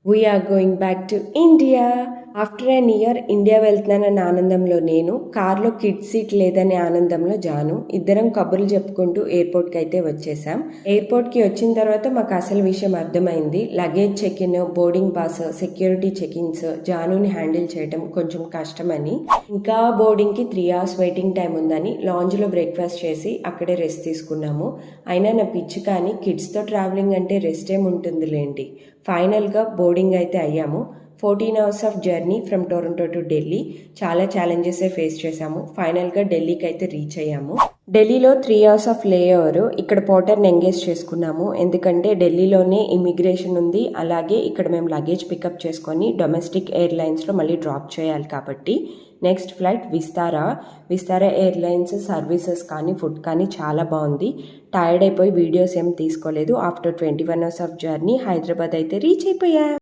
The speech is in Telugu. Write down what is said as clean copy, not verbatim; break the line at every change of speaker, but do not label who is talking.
We are going back to India. After an year India వెళ్తున్నానన్న ఆనందంలో నేను, కార్లో కిడ్ సీట్ లేదనే ఆనందంలో జాను, ఇద్దరం కబుర్లు చెప్పుకుంటూ ఎయిర్పోర్ట్కి అయితే వచ్చేసాం. ఎయిర్పోర్ట్కి వచ్చిన తర్వాత మాకు అసలు విషయం అర్థమైంది. Luggage check in, boarding pass, security checkins, జానుని హ్యాండిల్ చేయడం కొంచెం కష్టమని, ఇంకా బోర్డింగ్కి 3 hours వెయిటింగ్ టైం ఉందని లాంజ్లో బ్రేక్ఫాస్ట్ చేసి అక్కడే రెస్ట్ తీసుకున్నాము. అయినా నా పిచ్చి కానీ కిడ్స్తో ట్రావెలింగ్ అంటే రెస్ట్ ఏముంటుందిలేండి. ఫైనల్గా బోర్డింగ్ అయితే అయ్యాము. 14 hours of journey from Toronto to Delhi. చాలా ఛాలెంజెస్ ఫేస్ చేశాము. ఫైనల్గా ఢిల్లీకి అయితే రీచ్ అయ్యాము. ఢిల్లీలో 3 hours ఆఫ్ లేఓవర్. ఇక్కడ పోర్టర్ని ఎంగేజ్ చేసుకున్నాము, ఎందుకంటే ఢిల్లీలోనే ఇమిగ్రేషన్ ఉంది. అలాగే ఇక్కడ మేము లగేజ్ పికప్ చేసుకొని డొమెస్టిక్ ఎయిర్లైన్స్లో మళ్ళీ డ్రాప్ చేయాలి కాబట్టి. Next flight Vistara airlines services కానీ ఫుడ్ కానీ చాలా బాగుంది. టైర్డ్ అయిపోయి వీడియోస్ ఏం తీసుకోలేదు. After 21 hours of journey Hyderabad అయితే రీచ్ అయిపోయా.